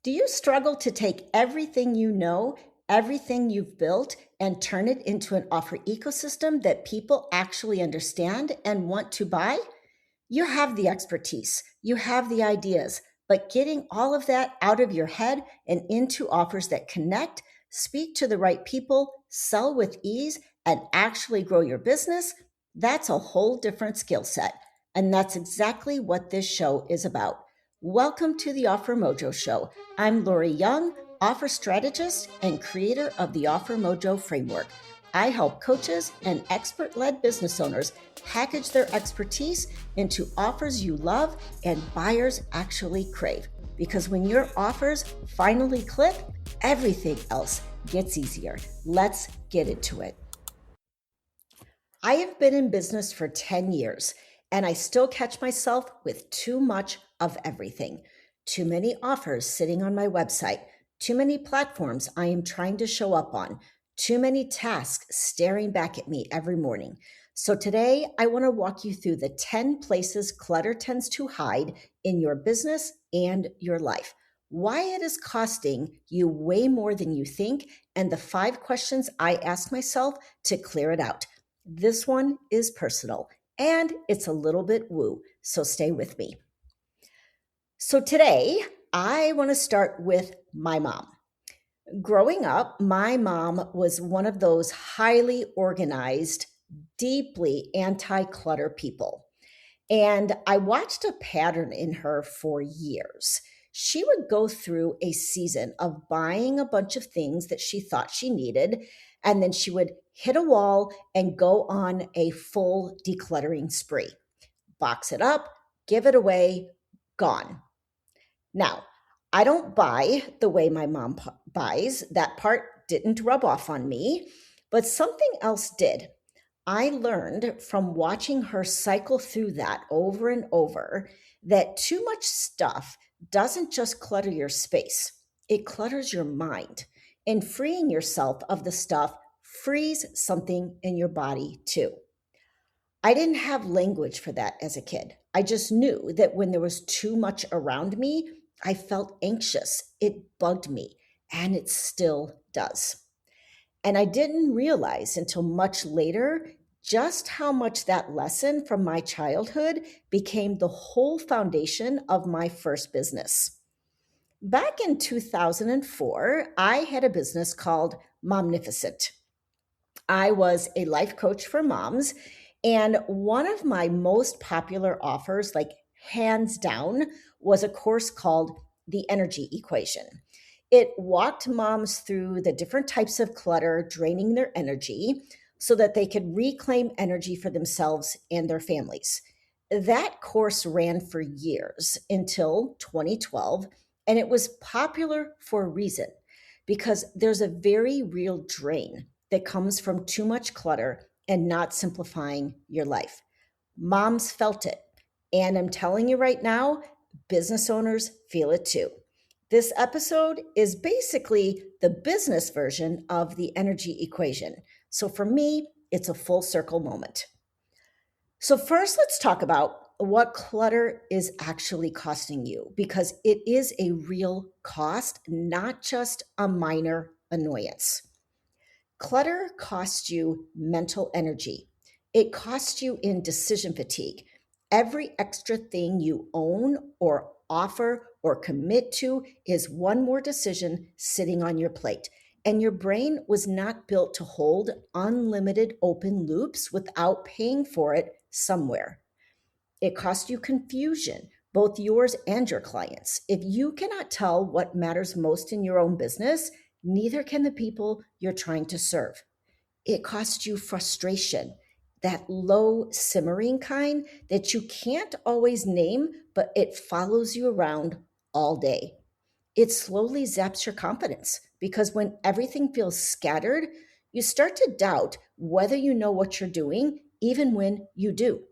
Do you struggle to take everything you know, everything you've built, and turn it into an offer ecosystem that people actually understand and want to buy? You have the expertise, you have the ideas, but getting all of that out of your head and into offers that connect, speak to the right people, sell with ease, and actually grow your business, that's a whole different skill set. And that's exactly what this show is about. Welcome to the Offer Mojo Show. I'm Lori Young, offer strategist and creator of the Offer Mojo framework. I help coaches and expert led business owners package their expertise into offers you love and buyers actually crave. Because when your offers finally click, everything else gets easier. Let's get into it. I have been in business for 10 years, and I still catch myself with too much of everything. Too many offers sitting on my website, too many platforms I am trying to show up on, too many tasks staring back at me every morning. So today, I want to walk you through the 10 places clutter tends to hide in your business and your life, why it is costing you way more than you think, and the 5 questions I ask myself to clear it out. This one is personal and it's a little bit woo, so stay with me. So today, I want to start with my mom. Growing up, my mom was one of those highly organized, deeply anti clutter people. And I watched a pattern in her for years. She would go through a season of buying a bunch of things that she thought she needed, and then she would hit a wall and go on a full decluttering spree. Box it up, give it away, gone. Now, I don't buy the way my mom buys. That part didn't rub off on me, but something else did. I learned from watching her cycle through that over and over that too much stuff doesn't just clutter your space, it clutters your mind. And freeing yourself of the stuff frees something in your body too. I didn't have language for that as a kid. I just knew that when there was too much around me, I felt anxious. It bugged me, and it still does. And I didn't realize until much later just how much that lesson from my childhood became the whole foundation of my first business. Back in 2004, I had a business called Momnificent. I was a life coach for moms, and one of my most popular offers, like hands down, was a course called The Energy Equation. It walked moms through the different types of clutter draining their energy so that they could reclaim energy for themselves and their families. That course ran for years until 2012, and it was popular for a reason because there's a very real drain that comes from too much clutter and not simplifying your life. Moms felt it. And I'm telling you right now, business owners feel it too. This episode is basically the business version of the energy equation. So for me, it's a full circle moment. So, first, let's talk about what clutter is actually costing you because it is a real cost, not just a minor annoyance. Clutter costs you mental energy. It costs you in decision fatigue. Every extra thing you own or offer or commit to is one more decision sitting on your plate. And your brain was not built to hold unlimited open loops without paying for it somewhere. It costs you confusion, both yours and your clients. If you cannot tell what matters most in your own business, neither can the people you're trying to serve. It costs you frustration, that low simmering kind that you can't always name, but it follows you around all day. It slowly zaps your confidence because when everything feels scattered, you start to doubt whether you know what you're doing, even when you do.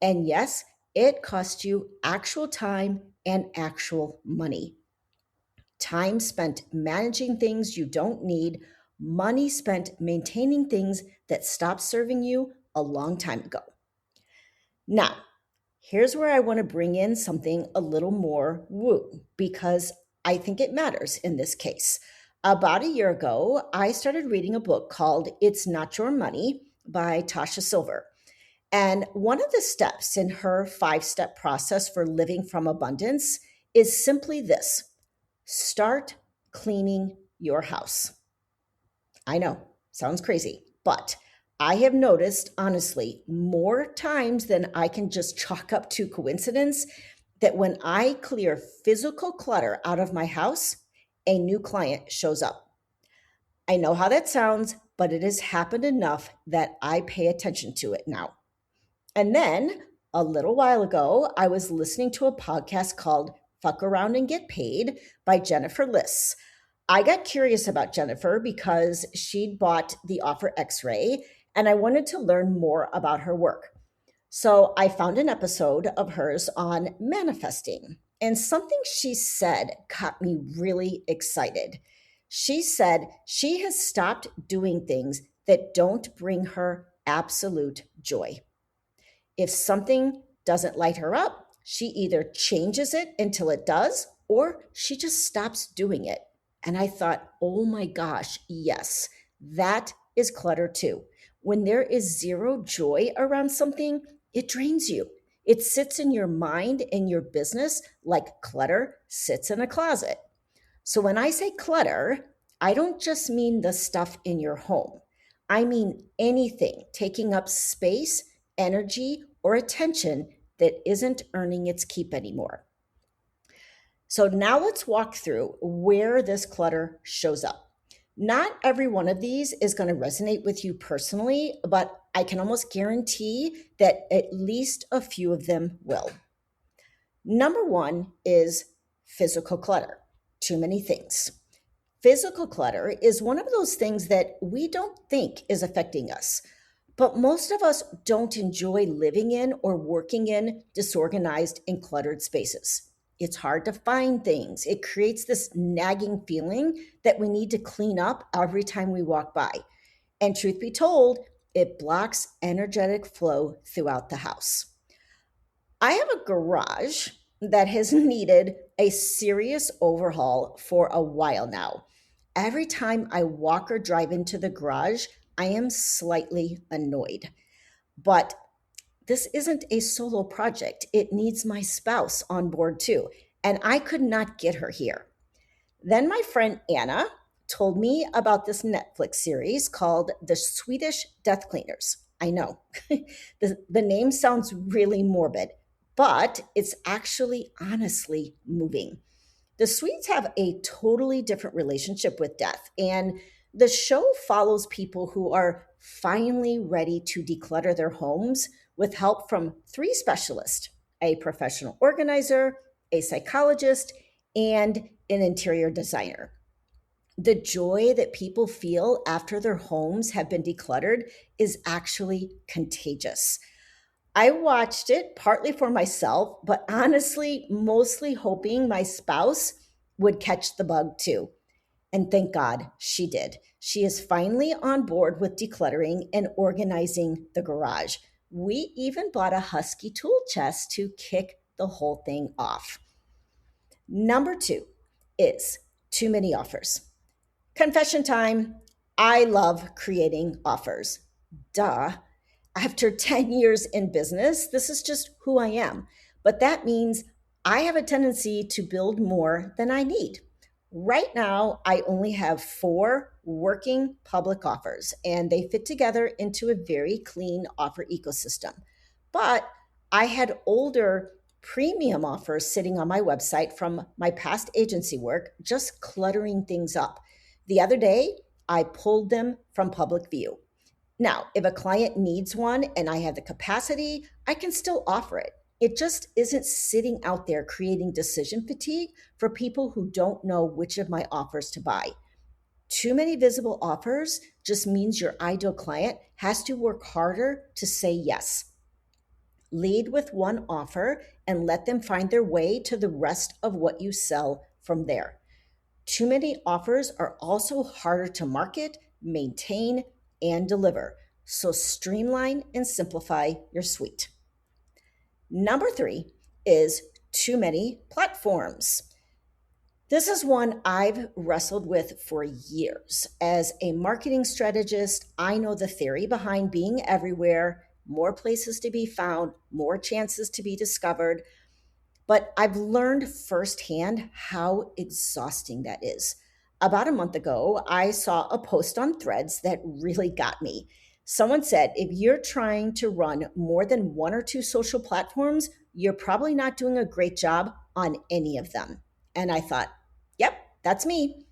And yes, it costs you actual time and actual money. Time spent managing things you don't need, money spent maintaining things that stopped serving you a long time ago. Now, here's where I want to bring in something a little more woo, because I think it matters in this case. About a year ago, I started reading a book called It's Not Your Money by Tasha Silver. And one of the steps in her 5 step process for living from abundance is simply this: start cleaning your house. I know, sounds crazy, but I have noticed, honestly, more times than I can just chalk up to coincidence, that when I clear physical clutter out of my house, a new client shows up. I know how that sounds, but it has happened enough that I pay attention to it now. And then a little while ago, I was listening to a podcast called Fuck Around and Get Paid by Jennifer Liss. I got curious about Jennifer because she'd bought the Offer X Ray and I wanted to learn more about her work. So I found an episode of hers on manifesting, and something she said got me really excited. She said she has stopped doing things that don't bring her absolute joy. If something doesn't light her up, she either changes it until it does, or she just stops doing it. And I thought, oh my gosh, yes, that is clutter too. When there is zero joy around something, it drains you. It sits in your mind and your business like clutter sits in a closet. So when I say clutter, I don't just mean the stuff in your home. I mean anything taking up space, energy, or attention that isn't earning its keep anymore. So now let's walk through where this clutter shows up. Not every one of these is going to resonate with you personally, but I can almost guarantee that at least a few of them will. Number one is physical clutter. Too many things. Physical clutter is one of those things that we don't think is affecting us, but most of us don't enjoy living in or working in disorganized and cluttered spaces. It's hard to find things. It creates this nagging feeling that we need to clean up every time we walk by. And truth be told, it blocks energetic flow throughout the house. I have a garage that has needed a serious overhaul for a while now. Every time I walk or drive into the garage, I am slightly annoyed. But this isn't a solo project. It needs my spouse on board too, and I could not get her here. Then my friend Anna told me about this Netflix series called The Swedish Death Cleaners. I know, the name sounds really morbid, but it's actually honestly moving. The Swedes have a totally different relationship with death, and the show follows people who are finally ready to declutter their homes with help from 3 specialists: a professional organizer, a psychologist, and an interior designer. The joy that people feel after their homes have been decluttered is actually contagious. I watched it partly for myself, but honestly, mostly hoping my spouse would catch the bug too. And thank God she did. She is finally on board with decluttering and organizing the garage. We even bought a Husky tool chest to kick the whole thing off. Number two is too many offers. Confession time. I love creating offers. Duh. After 10 years in business, this is just who I am. But that means I have a tendency to build more than I need. Right now, I only have 4 working public offers, and they fit together into a very clean offer ecosystem. But I had older premium offers sitting on my website from my past agency work, just cluttering things up. The other day, I pulled them from public view. Now, if a client needs one and I have the capacity, I can still offer it. It just isn't sitting out there creating decision fatigue for people who don't know which of my offers to buy. Too many visible offers just means your ideal client has to work harder to say yes. Lead with one offer and let them find their way to the rest of what you sell from there. Too many offers are also harder to market, maintain, and deliver. So streamline and simplify your suite. Number 3 is too many platforms. This is one I've wrestled with for years. As a marketing strategist, I know the theory behind being everywhere, more places to be found, more chances to be discovered, but I've learned firsthand how exhausting that is. About a month ago, I saw a post on Threads that really got me. Someone said, if you're trying to run more than one or two social platforms, you're probably not doing a great job on any of them. And I thought, yep, that's me.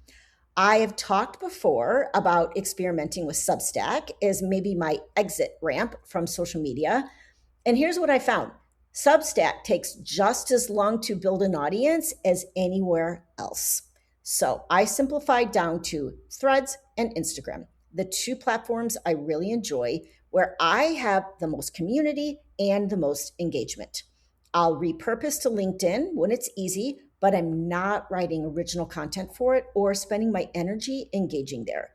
I have talked before about experimenting with Substack as maybe my exit ramp from social media. And here's what I found: Substack takes just as long to build an audience as anywhere else. So I simplified down to Threads and Instagram, the two platforms I really enjoy, where I have the most community and the most engagement. I'll repurpose to LinkedIn when it's easy, but I'm not writing original content for it or spending my energy engaging there.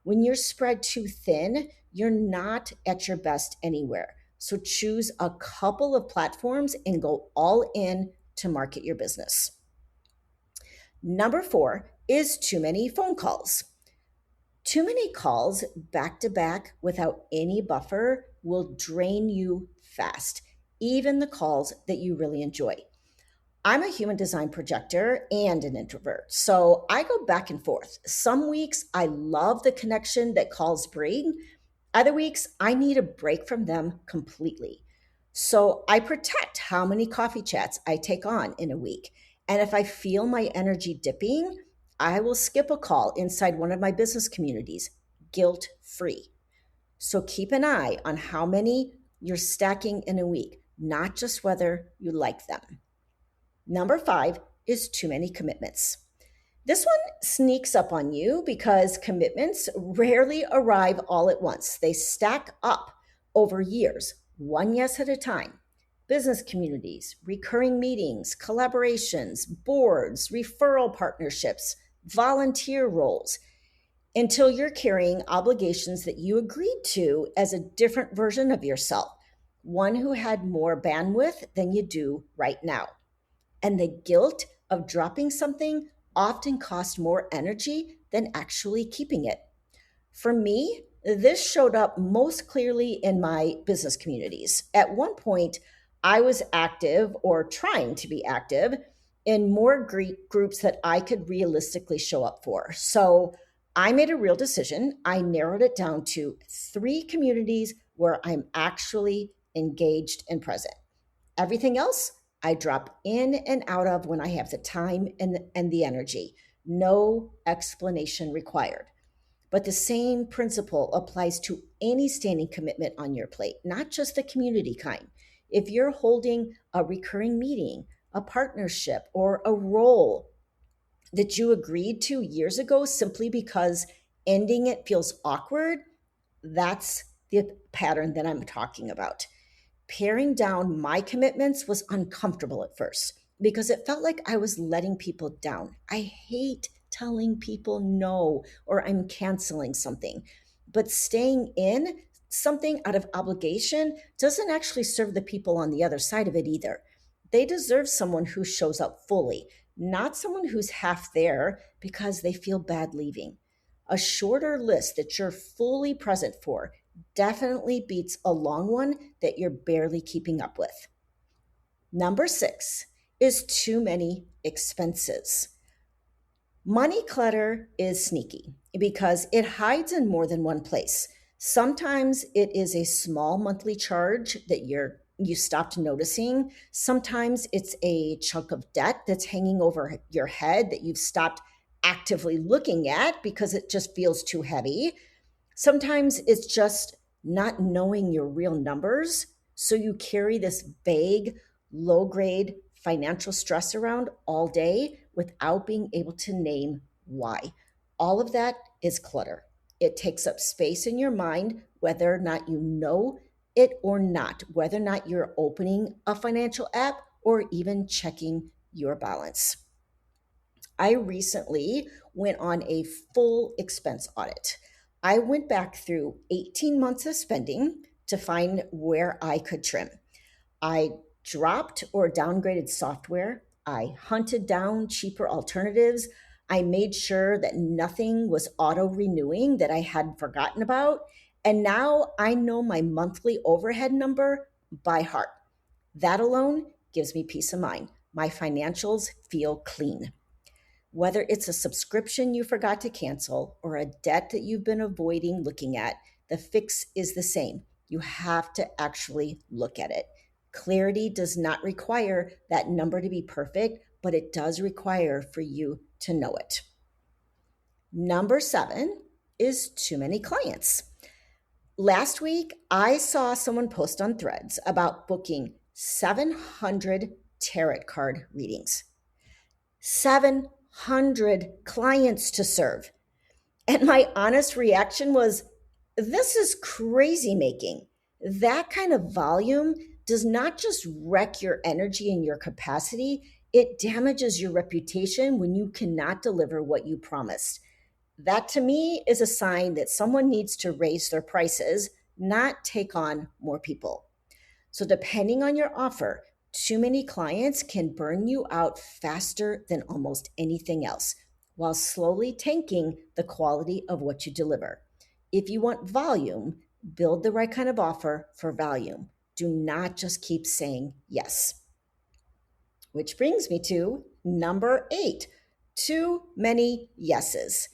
When you're spread too thin, you're not at your best anywhere. So choose a couple of platforms and go all in to market your business. Number four is too many phone calls. Too many calls back to back without any buffer will drain you fast, even the calls that you really enjoy. I'm a human design projector and an introvert, so I go back and forth. Some weeks I love the connection that calls bring, other weeks, I need a break from them completely. So I protect how many coffee chats I take on in a week. And if I feel my energy dipping, I will skip a call inside one of my business communities, guilt free. So keep an eye on how many you're stacking in a week, not just whether you like them. Number five is too many commitments. This one sneaks up on you because commitments rarely arrive all at once. They stack up over years, one yes at a time. Business communities, recurring meetings, collaborations, boards, referral partnerships, volunteer roles, until you're carrying obligations that you agreed to as a different version of yourself, one who had more bandwidth than you do right now. And the guilt of dropping something often costs more energy than actually keeping it. For me, this showed up most clearly in my business communities. At one point, I was active or trying to be active in more groups that I could realistically show up for. So I made a real decision. I narrowed it down to three communities where I'm actually engaged and present. Everything else, I drop in and out of when I have the time and the energy. No explanation required. But the same principle applies to any standing commitment on your plate, not just the community kind. If you're holding a recurring meeting, a partnership, or a role that you agreed to years ago simply because ending it feels awkward, that's the pattern that I'm talking about. Paring down my commitments was uncomfortable at first because it felt like I was letting people down. I hate telling people no or I'm canceling something. But staying in something out of obligation doesn't actually serve the people on the other side of it either. They deserve someone who shows up fully, not someone who's half there because they feel bad leaving. A shorter list that you're fully present for definitely beats a long one that you're barely keeping up with. Number six is too many expenses. Money clutter is sneaky because it hides in more than one place. Sometimes it is a small monthly charge that you stopped noticing. Sometimes it's a chunk of debt that's hanging over your head that you've stopped actively looking at because it just feels too heavy. Sometimes it's just not knowing your real numbers. So you carry this vague, low grade financial stress around all day without being able to name why. All of that is clutter. It takes up space in your mind, whether or not you know it or not, whether or not you're opening a financial app or even checking your balance. I recently went on a full expense audit. I went back through 18 months of spending to find where I could trim. I dropped or downgraded software. I hunted down cheaper alternatives. I made sure that nothing was auto renewing that I had forgotten about. And now I know my monthly overhead number by heart. That alone gives me peace of mind. My financials feel clean. Whether it's a subscription you forgot to cancel or a debt that you've been avoiding looking at, the fix is the same. You have to actually look at it. Clarity does not require that number to be perfect, but it does require for you to know it. Number 7 is too many clients. Last week, I saw someone post on Threads about booking 700 tarot card readings. 700 clients to serve. And my honest reaction was, this is crazy making. That kind of volume does not just wreck your energy and your capacity, it damages your reputation when you cannot deliver what you promised. That to me is a sign that someone needs to raise their prices, not take on more people. So, depending on your offer, too many clients can burn you out faster than almost anything else, while slowly tanking the quality of what you deliver. If you want volume, build the right kind of offer for volume. Do not just keep saying yes. Which brings me to number 8, too many yeses.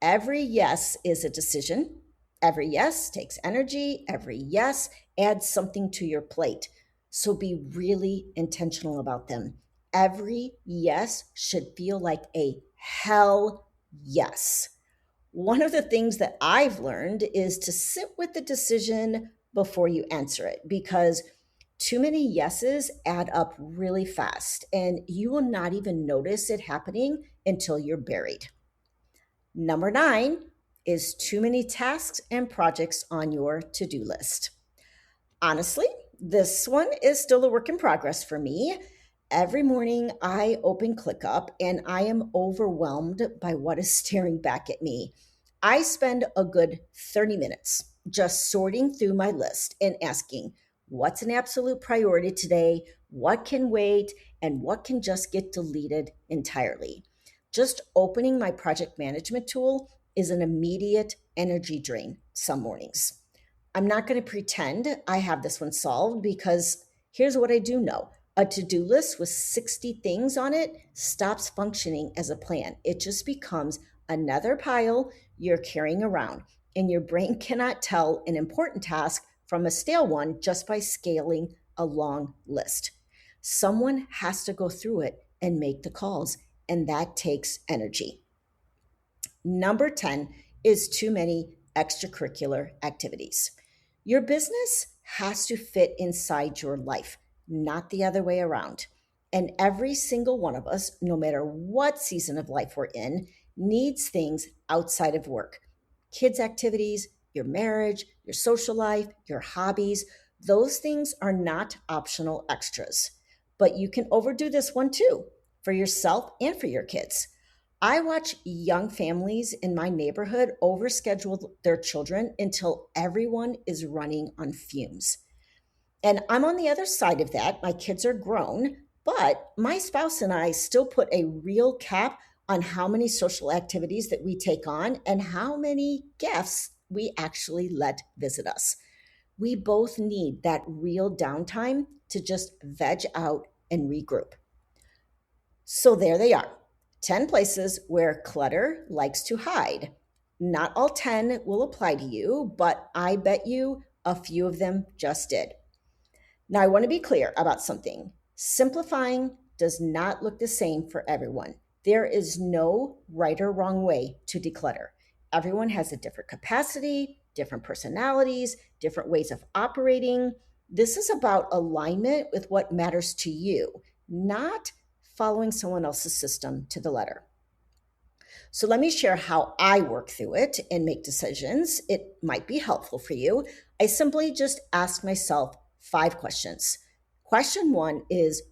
Every yes is a decision. Every yes takes energy. Every yes adds something to your plate. So be really intentional about them. Every yes should feel like a hell yes. One of the things that I've learned is to sit with the decision before you answer it, because too many yeses add up really fast and you will not even notice it happening until you're buried. Number 9 is too many tasks and projects on your to-do list. Honestly, this one is still a work in progress for me. Every morning I open ClickUp and I am overwhelmed by what is staring back at me. I spend a good 30 minutes just sorting through my list and asking, what's an absolute priority today? What can wait? And what can just get deleted entirely? Just opening my project management tool is an immediate energy drain some mornings. I'm not going to pretend I have this one solved, because here's what I do know. A to-do list with 60 things on it stops functioning as a plan. It just becomes another pile you're carrying around, and your brain cannot tell an important task from a stale one just by scaling a long list. Someone has to go through it and make the calls, and that takes energy. Number 10 is too many extracurricular activities. Your business has to fit inside your life, not the other way around. And every single one of us, no matter what season of life we're in, needs things outside of work. Kids' activities, your marriage, your social life, your hobbies, those things are not optional extras. But you can overdo this one too, for yourself and for your kids. I watch young families in my neighborhood overschedule their children until everyone is running on fumes. And I'm on the other side of that. My kids are grown, but my spouse and I still put a real cap on how many social activities that we take on and how many guests we actually let visit us. We both need that real downtime to just veg out and regroup. So there they are, 10 places where clutter likes to hide. Not all 10 will apply to you, but I bet you a few of them just did. Now, I want to be clear about something. Simplifying does not look the same for everyone. There is no right or wrong way to declutter. Everyone has a different capacity, different personalities, different ways of operating. This is about alignment with what matters to you, not following someone else's system to the letter. So let me share how I work through it and make decisions. It might be helpful for you. I simply just ask myself 5 questions. Question 1 is,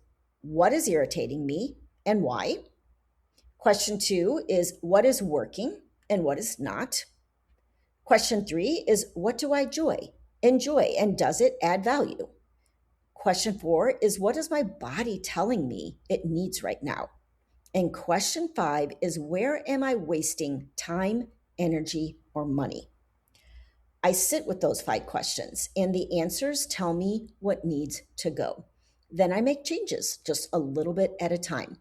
what is irritating me and why? Question 2 is, what is working and what is not? Question 3 is, what do I enjoy and does it add value? Question 4 is, what is my body telling me it needs right now? And question 5 is, where am I wasting time, energy, or money? I sit with those 5 questions, and the answers tell me what needs to go. Then I make changes just a little bit at a time.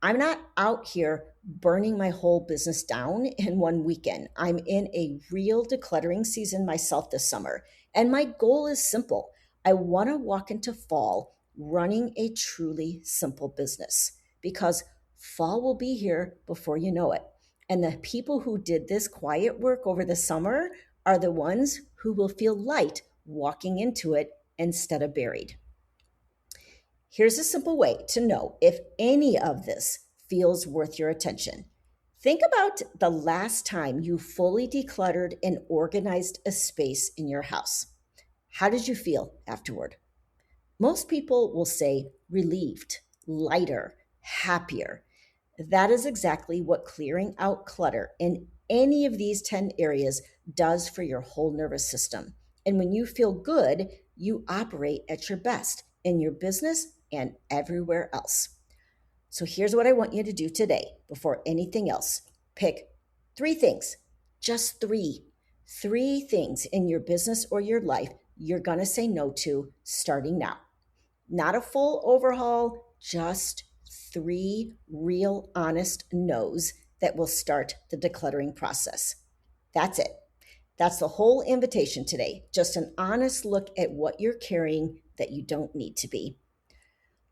I'm not out here burning my whole business down in one weekend. I'm in a real decluttering season myself this summer, and my goal is simple. I want to walk into fall running a truly simple business because fall will be here before you know it. And the people who did this quiet work over the summer are the ones who will feel light walking into it instead of buried. Here's a simple way to know if any of this feels worth your attention. Think about the last time you fully decluttered and organized a space in your house. How did you feel afterward? Most people will say relieved, lighter, happier. That is exactly what clearing out clutter in any of these 10 areas does for your whole nervous system. And when you feel good, you operate at your best in your business and everywhere else. So here's what I want you to do today before anything else. Pick 3 things, just 3. 3 things in your business or your life you're going to say no to starting now. Not a full overhaul, just 3 real honest no's that will start the decluttering process. That's it. That's the whole invitation today. Just an honest look at what you're carrying that you don't need to be.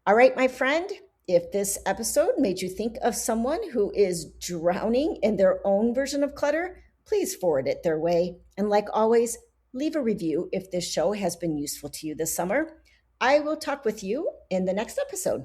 All right, my friend, if this episode made you think of someone who is drowning in their own version of clutter, please forward it their way. And like always, leave a review if this show has been useful to you this summer. I will talk with you in the next episode.